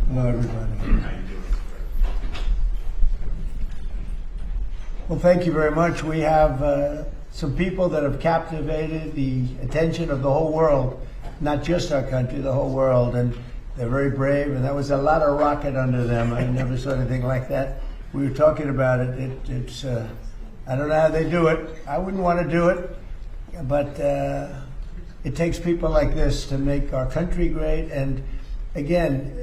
Hello, everybody. Well, thank you very much. We have some people that have captivated the attention of the whole world, not just our country, the whole world, and they're very brave, and that was a lot of rocket under them. I never saw anything like that. We were talking about it. It's I don't know how they do it. I wouldn't want to do it, but it takes people like this to make our country great. And again,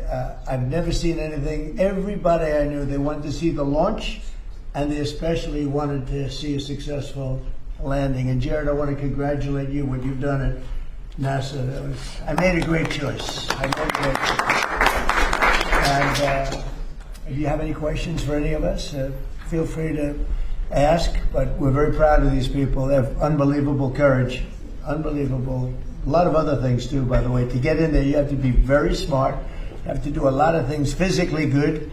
I've never seen anything. Everybody I knew, they wanted to see the launch, and they especially wanted to see a successful landing. And Jared, I want to congratulate you, what you've done at NASA. I made a great choice. And if you have any questions for any of us, feel free to ask. But we're very proud of these people. They have unbelievable courage, unbelievable. A lot of other things too, by the way. To get in there, you have to be very smart. You have to do a lot of things physically good.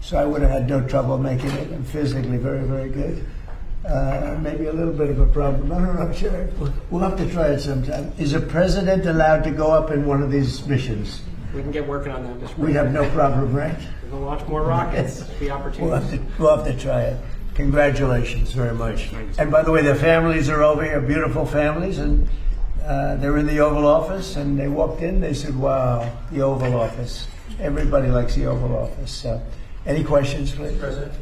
So I would have had no trouble making it. I'm physically very, very good. Maybe a little bit of a problem. I don't know, sure. We'll have to try it sometime. Is a president allowed to go up in one of these missions? We can get working on that, Mr. President. We have no problem, right? We're going to launch more rockets. The opportunities. We'll have to try it. Congratulations very much. And by the way, their families are over here, beautiful families, and they're in the Oval Office, and they walked in, they said, wow, the Oval Office. Everybody likes the Oval Office. So, any questions, please? Mr. President.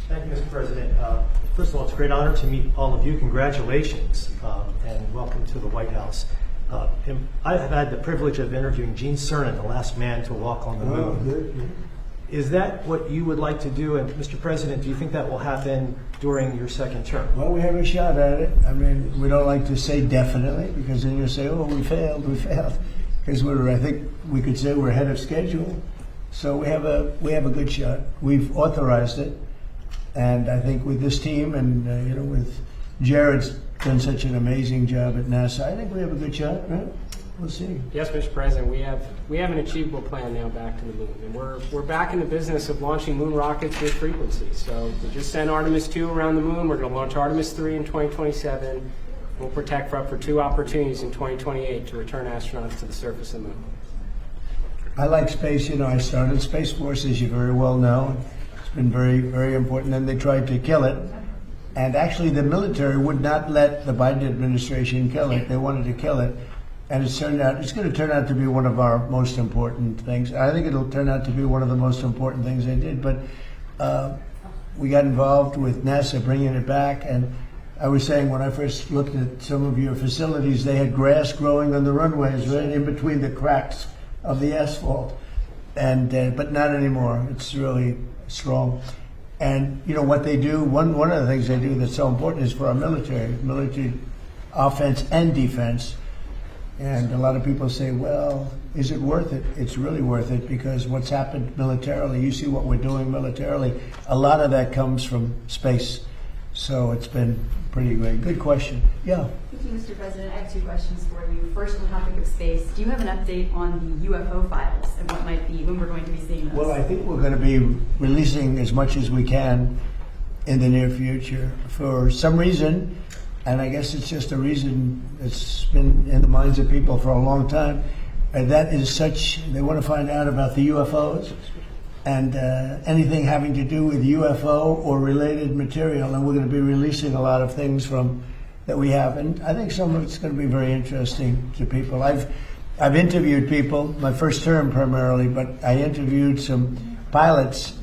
Thank you, Mr. President. First of all, it's a great honor to meet all of you. Congratulations, and welcome to the White House. I have had the privilege of interviewing Gene Cernan, the last man to walk on the moon. Oh, good. Is that what you would like to do? And Mr. President, do you think that will happen during your second term? Well, we have a shot at it. I mean, we don't like to say definitely, because then you say, oh, we failed. Because I think we could say we're ahead of schedule. So we have a good shot. We've authorized it. And I think with this team and, with Jared's done such an amazing job at NASA, I think we have a good shot, right? We'll see. Yes, Mr. President, we have an achievable plan now back to the moon. And we're back in the business of launching moon rockets with frequency. So we just sent Artemis 2 around the moon. We're going to launch Artemis 3 in 2027. We'll protect for up for 2 opportunities in 2028 to return astronauts to the surface of the moon. I like space. I started Space Force, as you very well know. It's been very, very important. And they tried to kill it. And actually, the military would not let the Biden administration kill it. They wanted to kill it. And it's going to turn out to be one of our most important things. I think it'll turn out to be one of the most important things they did. But we got involved with NASA bringing it back. And I was saying, when I first looked at some of your facilities, they had grass growing on the runways right in between the cracks of the asphalt. And but not anymore. It's really strong. And what they do, one of the things they do that's so important is for our military offense and defense. And a lot of people say, well, is it worth it? It's really worth it, because what's happened militarily, you see what we're doing militarily, a lot of that comes from space. So it's been pretty great. Good question. Yeah. Thank you, Mr. President. I have 2 questions for you. First, on the topic of space, do you have an update on the UFO files and what might be, when we're going to be seeing those? Well, I think we're going to be releasing as much as we can in the near future. For some reason, and I guess it's just a reason that's been in the minds of people for a long time, and that is they want to find out about the UFOs and anything having to do with UFO or related material. And we're going to be releasing a lot of things that we have. And I think some of it's going to be very interesting to people. I've interviewed people, my first term primarily, but I interviewed some pilots,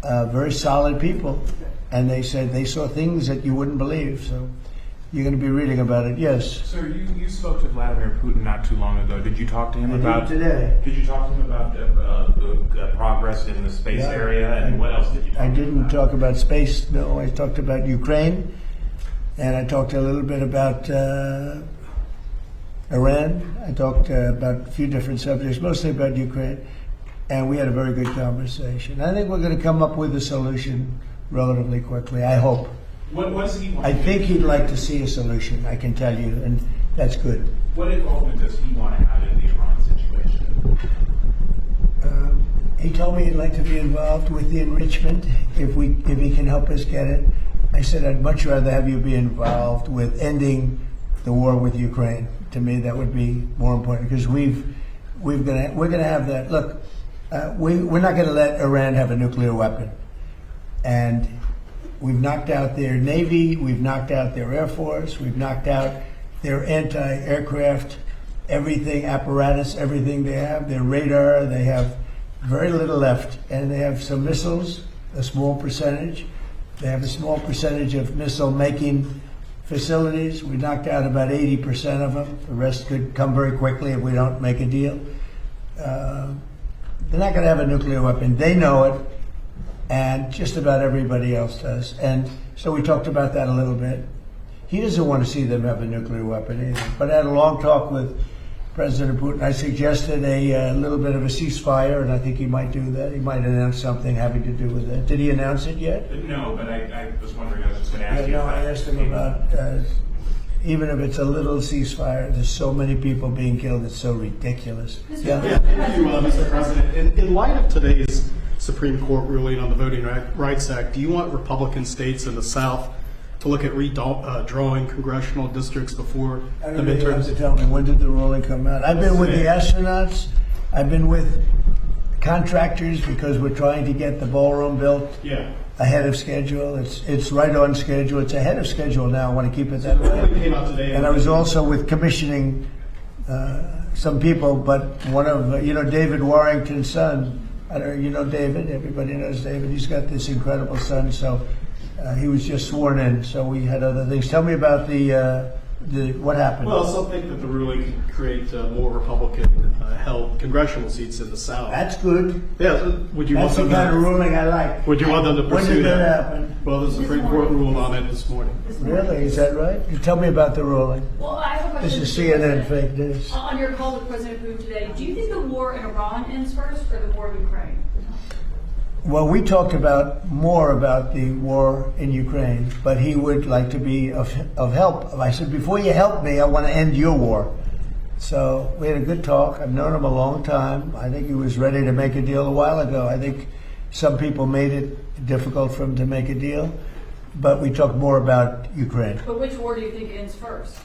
very solid people, and they said they saw things that you wouldn't believe. So you're going to be reading about it. Yes. Sir, you spoke to Vladimir Putin not too long ago. Did you talk to him about today? Did you talk to him about the progress in the space area, and what else did you talk about? I didn't talk about space. No, I talked about Ukraine, and I talked a little bit about Iran. I talked about a few different subjects, mostly about Ukraine, and we had a very good conversation. I think we're going to come up with a solution relatively quickly, I hope. What does he want? I think he'd like to see a solution, I can tell you, and that's good. What involvement does he want to have in the Iran situation? He told me he'd like to be involved with the enrichment if he can help us get it. I said I'd much rather have you be involved with ending the war with Ukraine. To me, that would be more important, because we're going to have that. Look, we're not going to let Iran have a nuclear weapon. And we've knocked out their Navy, we've knocked out their Air Force, we've knocked out their anti-aircraft, everything, apparatus, everything they have, their radar, they have very little left. And they have some missiles, a small percentage. They have a small percentage of missile-making facilities. We knocked out about 80% of them. The rest could come very quickly if we don't make a deal. They're not going to have a nuclear weapon. They know it, and just about everybody else does. And so we talked about that a little bit. He doesn't want to see them have a nuclear weapon either. But I had a long talk with President Putin. I suggested a little bit of a ceasefire, and I think he might do that. He might announce something having to do with that. Did he announce it yet? No, but I was wondering, I was just going to ask you. No, if I that asked him came about, even if it's a little ceasefire, there's so many people being killed, it's so ridiculous. Yeah, thank you, Mr. President. In light of today's Supreme Court ruling on the Voting Rights Act, do you want Republican states in the South to look at redrawing congressional districts before I the don't really have midterms? to tell me, when did the ruling come out? I've been with the astronauts, I've been with contractors because we're trying to get the ballroom built Yeah. ahead of schedule. It's right on schedule. It's ahead of schedule now. I want to keep it that The ruling way. came out today. And I was also with commissioning some people, but one of, David Warrington's son, I don't know, you know David, everybody knows David. He's got this incredible son, so he was just sworn in, so we had other things. Tell me about the what happened. Well, some think that the ruling can create more Republican-held congressional seats in the South. That's good. Yeah, would you That's the want them kind of ruling I like. Would you want them to When pursue did that that? happen? Well, the Supreme Court ruled on it this morning. Really? Is that right? Tell me about the ruling. Well, I have a This question. is Mr. CNN President. fake news. On your call with President Putin today, do you think the war in Iran ends first or the war in Ukraine? Well, we talked more about the war in Ukraine, but he would like to be of help. I said, before you help me, I want to end your war. So we had a good talk. I've known him a long time. I think he was ready to make a deal a while ago. I think some people made it difficult for him to make a deal, but we talked more about Ukraine. But which war do you think ends first?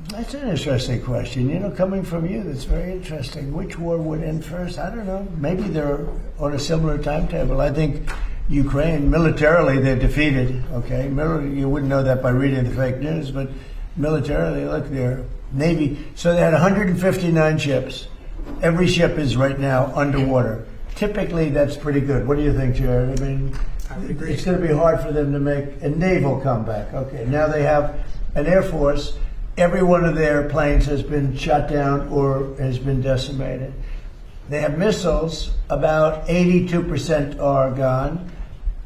That's an interesting question. Coming from you, that's very interesting. Which war would end first? I don't know. Maybe they're on a similar timetable. I think Ukraine, militarily, they're defeated. Okay, you wouldn't know that by reading the fake news, but militarily, look, their Navy. So they had 159 ships. Every ship is right now underwater. Typically, that's pretty good. What do you think, Jared? I mean, it's going to be hard for them to make a naval comeback. Okay, now they have an Air Force. Every one of their planes has been shot down or has been decimated. They have missiles, about 82% are gone,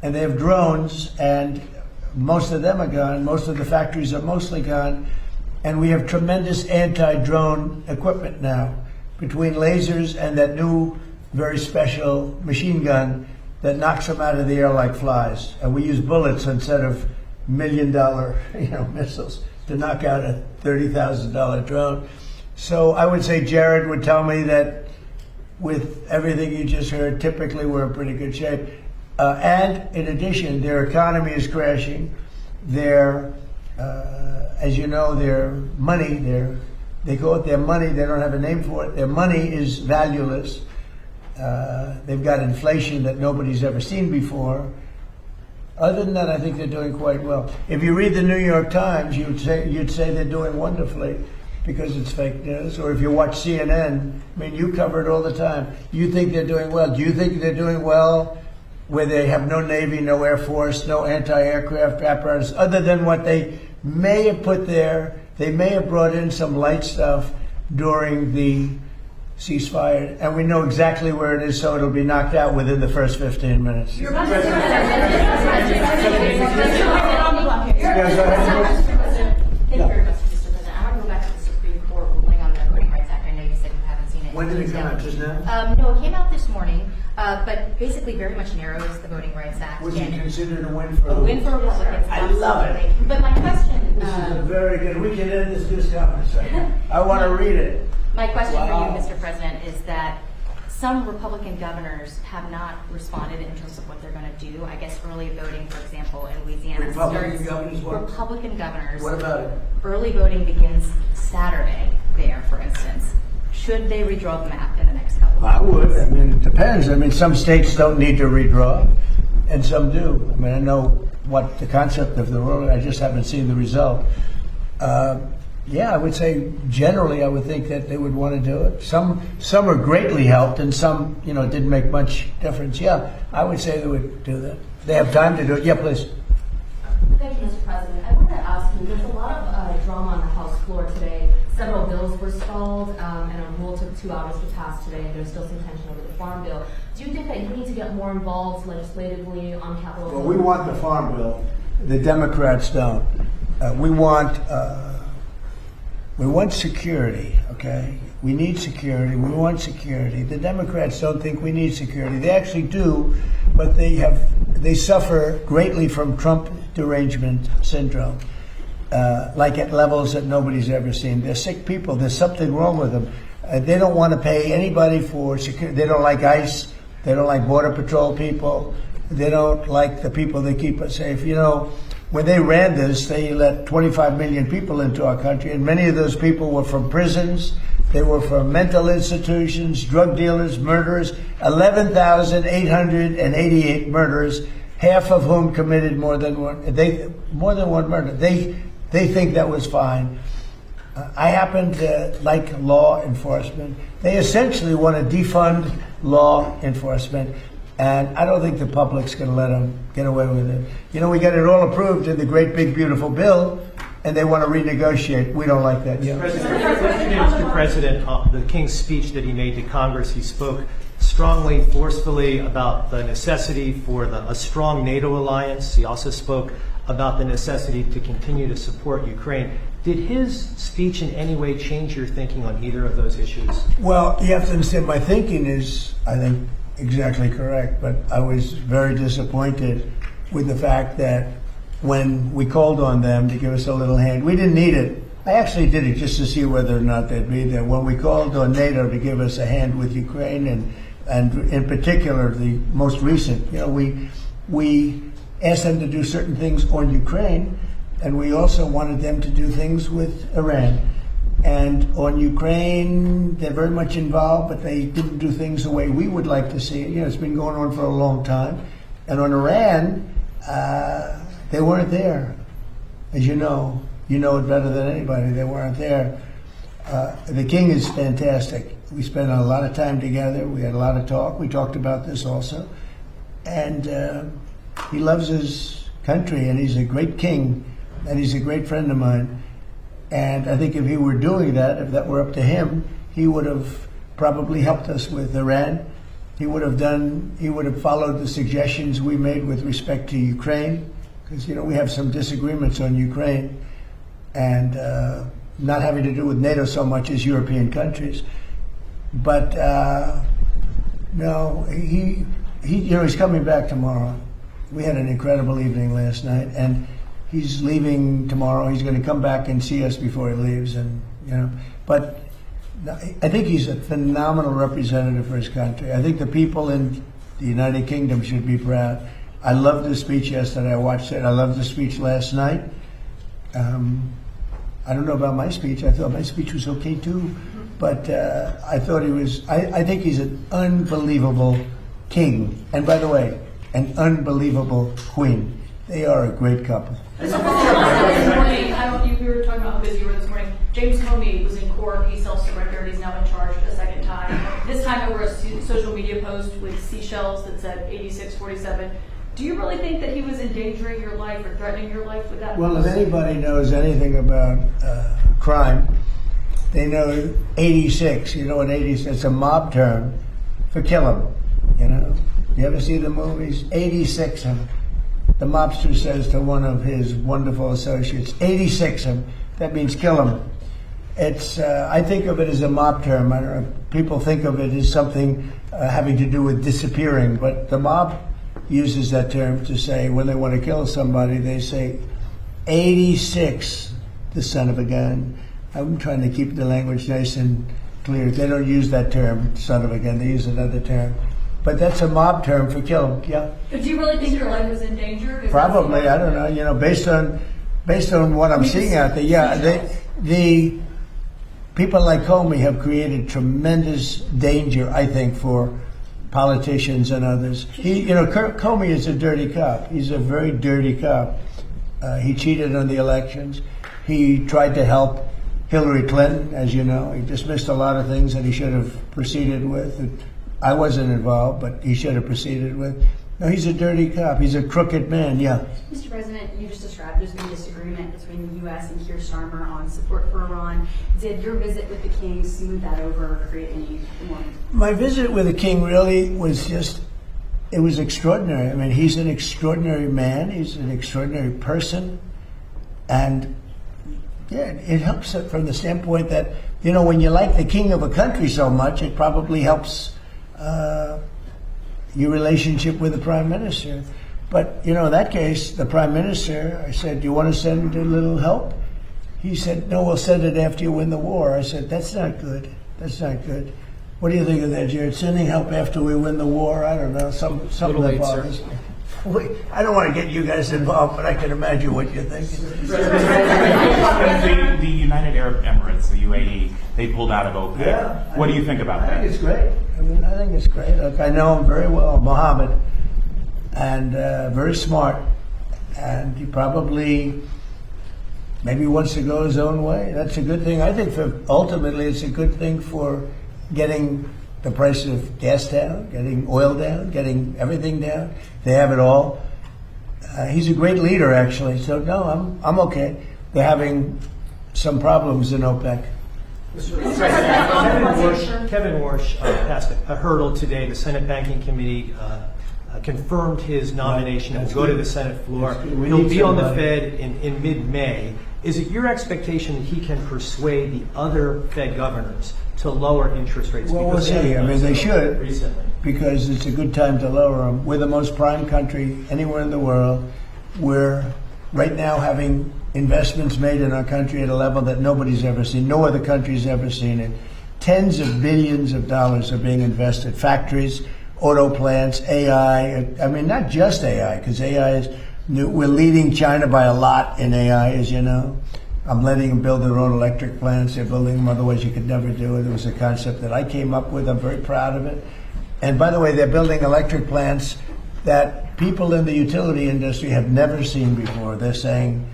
and they have drones, and most of them are gone. Most of the factories are mostly gone, and we have tremendous anti-drone equipment now, between lasers and that new, very special machine gun that knocks them out of the air like flies. And we use bullets instead of $1 million, missiles to knock out a $30,000 drone. So I would say Jared would tell me that with everything you just heard, typically we're in pretty good shape. And in addition, their economy is crashing. Their, as you know, their money, they call it their money, they don't have a name for it. Their money is valueless. They've got inflation that nobody's ever seen before. Other than that, I think they're doing quite well. If you read the New York Times, you'd say they're doing wonderfully because it's fake news. Or if you watch CNN, I mean, you cover it all the time. You think they're doing well. Do you think they're doing well where they have no Navy, no Air Force, no anti-aircraft apparatus, other than what they may have put there? They may have brought in some light stuff during the ceasefire, and we know exactly where it is, so it'll be knocked out within the first 15 minutes. Thank you very much, Mr. President. I want to go back to the Supreme Court ruling on the Voting Rights Act. I know you said you haven't seen it. When did it come out? Just now? No, it came out this morning, but basically very much narrows the Voting Rights Act. Was it And considered a win for a win for Republicans. I love it. absolutely. But my question, This is a very good. We can end this conversation. I want to read it. my question Wow. for you, Mr. President, is that some Republican governors have not responded in terms of what they're going to do. I guess early voting, for example, in Louisiana Republican governors what? Republican governors. What about it? Early voting begins Saturday there, for instance. Should they redraw the map in the next couple of I would. months? I mean, it depends. I mean, some states don't need to redraw, and some do. I mean, I know what the concept of the rule. I just haven't seen the result. Yeah, I would say generally, I would think that they would want to do it. Some are greatly helped, and some, it didn't make much difference. Yeah, I would say they would do that. They have time to do it. Yeah, please. Thank you, Mr. President. I wanted to ask you, there's a lot of drama on the House floor today. Several bills were stalled, and a rule took 2 hours to pass today, and there's still some tension over the farm bill. Do you think that you need to get more involved legislatively on Capitol Hill? Well, we want the farm bill. The Democrats don't. We want security, okay? We need security. We want security. The Democrats don't think we need security. They actually do, but they suffer greatly from Trump derangement syndrome, like at levels that nobody's ever seen. They're sick people. There's something wrong with them. They don't want to pay anybody for security. They don't like ICE. They don't like Border Patrol people. They don't like the people that keep us safe. When they ran this, they let 25 million people into our country, and many of those people were from prisons. They were from mental institutions, drug dealers, murderers, 11,888 murders, half of whom committed more than one murder. They think that was fine. I happen to like law enforcement. They essentially want to defund law enforcement. And I don't think the public's going to let them get away with it. We got it all approved in the great, big, beautiful bill, and they want to renegotiate. We don't like that. Yeah. Mr. President, the King's speech that he made to Congress, he spoke strongly, forcefully about the necessity for a strong NATO alliance. He also spoke about the necessity to continue to support Ukraine. Did his speech in any way change your thinking on either of those issues? Well, you have to understand, my thinking is, I think, exactly correct, but I was very disappointed with the fact that when we called on them to give us a little hand, we didn't need it. I actually did it just to see whether or not they'd be there. When we called on NATO to give us a hand with Ukraine, and in particular the most recent, we asked them to do certain things on Ukraine, and we also wanted them to do things with Iran. And on Ukraine, they're very much involved, but they didn't do things the way we would like to see it. It's been going on for a long time. And on Iran, they weren't there. As you know it better than anybody. They weren't there. The King is fantastic. We spent a lot of time together. We had a lot of talk. We talked about this also. And he loves his country, and he's a great king, and he's a great friend of mine. And I think if he were doing that, if that were up to him, he would have probably helped us with Iran. He would have followed the suggestions we made with respect to Ukraine, because, we have some disagreements on Ukraine, and not having to do with NATO so much as European countries. But no, he's coming back tomorrow. We had an incredible evening last night, and he's leaving tomorrow. He's going to come back and see us before he leaves, But I think he's a phenomenal representative for his country. I think the people in the United Kingdom should be proud. I loved his speech yesterday. I watched it. I loved the speech last night. I don't know about my speech. I thought my speech was okay too, but I thought he was. I think he's an unbelievable king, and by the way, an unbelievable queen. They are a great couple. This morning, we were talking about how busy you were this morning. James Comey was in court. He self-surrendered. He's now in charge a second time. This time over a social media post with seashells that said 8647. Do you really think that he was endangering your life or threatening your life with that? Well, if anybody knows anything about crime, they know 86. You know what 86? It's a mob term for kill him. You ever see the movies? 86 him. The mobster says to one of his wonderful associates, 86 him. That means kill him. It's. I think of it as a mob term. I don't know. People think of it as something having to do with disappearing, but the mob uses that term to say when they want to kill somebody, they say 86, the son of a gun. I'm trying to keep the language nice and clear. They don't use that term, son of a gun. They use another term. But that's a mob term for kill him. Yeah. But do you really think your life was in danger? Probably. I don't know. Based on what I'm seeing out there. Yeah. people like Comey have created tremendous danger, I think, for politicians and others. Comey is a dirty cop. He's a very dirty cop. He cheated on the elections. He tried to help Hillary Clinton, as you know. He dismissed a lot of things that he should have proceeded with. I wasn't involved, but he should have proceeded with. No, he's a dirty cop. He's a crooked man, yeah. Mr. President, you just described there's been a disagreement between the U.S. and Keir Starmer on support for Iran. Did your visit with the king smooth that over or create any more? My visit with the king really was just, it was extraordinary. I mean, he's an extraordinary man. He's an extraordinary person. And yeah, it helps from the standpoint that, when you like the king of a country so much, it probably helps your relationship with the prime minister. But, in that case, the prime minister, I said, do you want to send a little help? He said, no, we'll send it after you win the war. I said, that's not good. That's not good. What do you think of that, Jared? Sending help after we win the war? I don't know. Something that bothers me. I don't want to get you guys involved, but I can imagine what you're thinking. The United Arab Emirates, the UAE, they pulled out of OPEC. Yeah, what do you think about that? I think it's great. I think it's great. Look, I know him very well, Mohammed, and very smart. And he probably maybe wants to go his own way. That's a good thing. I think ultimately it's a good thing for getting the price of gas down, getting oil down, getting everything down. They have it all. He's a great leader, actually. So no, I'm okay. They're having some problems in OPEC. Kevin Warsh passed a hurdle today. The Senate Banking Committee confirmed his nomination and will go to the Senate floor. He'll be on the Fed in mid-May. Is it your expectation that he can persuade the other Fed governors to lower interest rates? Well, we'll see. I mean, they should, recently, because it's a good time to lower them. We're the most prime country anywhere in the world. We're right now having investments made in our country at a level that nobody's ever seen. No other country's ever seen it. Tens of billions of dollars are being invested. Factories, auto plants, AI. I mean, not just AI, because AI is new. We're leading China by a lot in AI, as you know. I'm letting them build their own electric plants. They're building them, otherwise you could never do it. It was a concept that I came up with. I'm very proud of it. And by the way, they're building electric plants that people in the utility industry have never seen before. They're saying,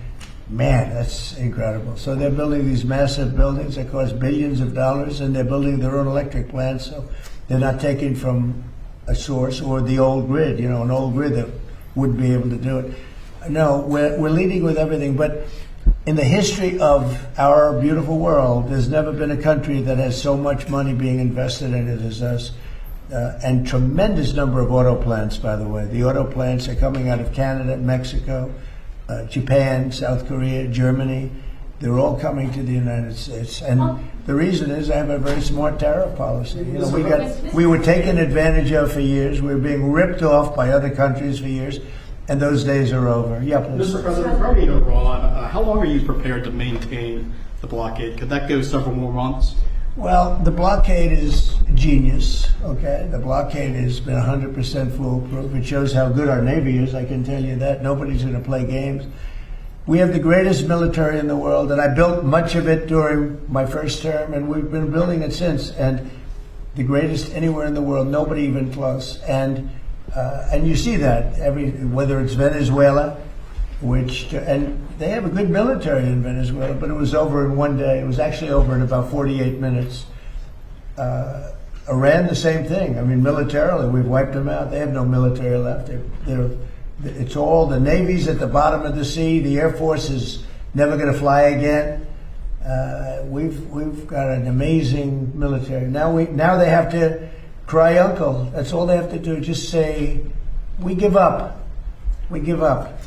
man, that's incredible. So they're building these massive buildings that cost billions of dollars, and they're building their own electric plants. So they're not taking from a source or the old grid, an old grid that wouldn't be able to do it. No, we're leading with everything. But in the history of our beautiful world, there's never been a country that has so much money being invested in it as us. And tremendous number of auto plants, by the way. The auto plants are coming out of Canada, Mexico, Japan, South Korea, Germany. They're all coming to the United States. And the reason is I have a very smart tariff policy. We were taken advantage of for years. We were being ripped off by other countries for years. And those days are over. Yeah, please. Mr. President, before we overall on, how long are you prepared to maintain the blockade? Could that go several more months? Well, the blockade is genius, okay? The blockade has been 100% foolproof. It shows how good our Navy is, I can tell you that. Nobody's going to play games. We have the greatest military in the world, and I built much of it during my first term, and we've been building it since. And the greatest anywhere in the world, nobody even close. And you see that, whether it's Venezuela, and they have a good military in Venezuela, but it was over in one day. It was actually over in about 48 minutes. Iran, the same thing. I mean, militarily, we've wiped them out. They have no military left. It's all the Navy's at the bottom of the sea. The Air Force is never going to fly again. We've got an amazing military. Now they have to cry uncle. That's all they have to do. Just say, we give up. We give up.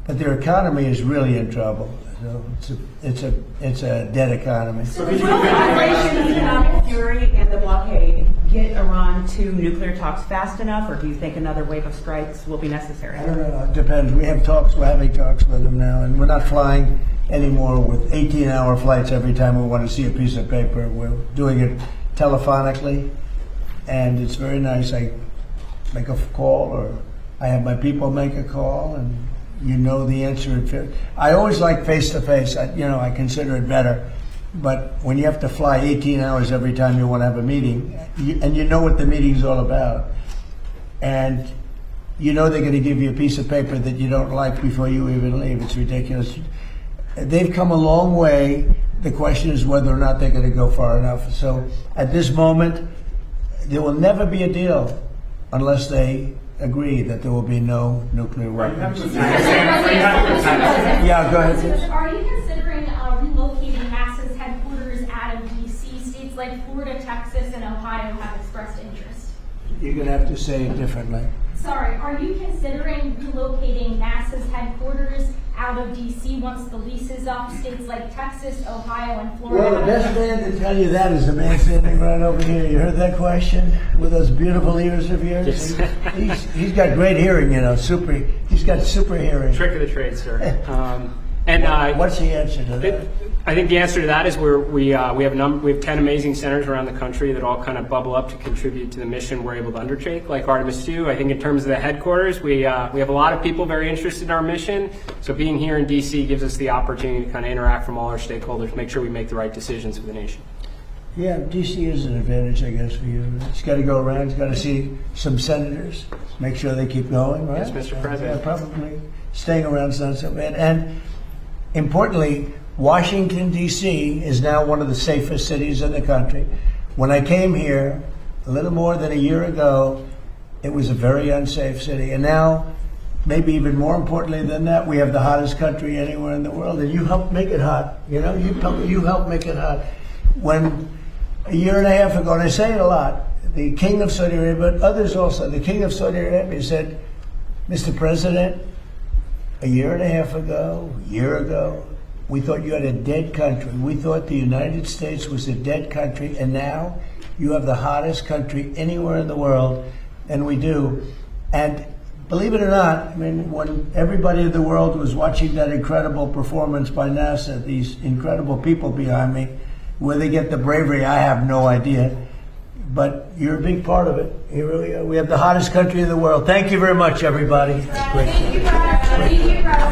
But their economy is really in trouble. So it's a dead economy. So will the economic fury and the blockade get Iran to nuclear talks fast enough, or do you think another wave of strikes will be necessary? I don't know. It depends. We have talks. We're having talks with them now, and we're not flying anymore with 18-hour flights every time we want to see a piece of paper. We're doing it telephonically, and it's very nice. I make a call, or I have my people make a call, and you know the answer. I always like face-to-face. I consider it better. But when you have to fly 18 hours every time you want to have a meeting, and you know what the meeting's all about, and you know they're going to give you a piece of paper that you don't like before you even leave, it's ridiculous. They've come a long way. The question is whether or not they're going to go far enough. So at this moment, there will never be a deal unless they agree that there will be no nuclear weapons. Yeah, go ahead. Are you considering relocating NASA's headquarters out of D.C.? States like Florida, Texas, and Ohio have expressed interest. You're going to have to say it differently. Sorry, are you considering relocating NASA's headquarters out of D.C. once the lease is up? States like Texas, Ohio, and Florida. Well, the best man to tell you that is the man standing right over here. You heard that question with those beautiful ears of yours? He's got great hearing, you know. He's got super hearing. Trick of the trade, sir. What's the answer to that? I think the answer to that is we have 10 amazing centers around the country that all kind of bubble up to contribute to the mission we're able to undertake, like Artemis II. I think in terms of the headquarters, we have a lot of people very interested in our mission. So being here in D.C. gives us the opportunity to kind of interact from all our stakeholders, make sure we make the right decisions for the nation. Yeah, D.C. is an advantage, I guess, for you. He's got to go around. He's got to see some senators, make sure they keep going, right? Yes, Mr. President. Yeah, probably staying around is not so bad. And importantly, Washington, D.C. is now one of the safest cities in the country. When I came here a little more than a year ago, it was a very unsafe city. And now, maybe even more importantly than that, we have the hottest country anywhere in the world. And you helped make it hot. You know, you helped make it hot. When a year and a half ago, and I say it a lot, the King of Saudi Arabia, but others also, the King of Saudi Arabia said, Mr. President, a year and a half ago, we thought you had a dead country. We thought the United States was a dead country, and now you have the hottest country anywhere in the world, and we do. And believe it or not, I mean, when everybody in the world was watching that incredible performance by NASA, these incredible people behind me, where they get the bravery, I have no idea. But you're a big part of it. You really are. We have the hottest country in the world. Thank you very much, everybody. It's great. Thank you, Brad. Thank you, Brad.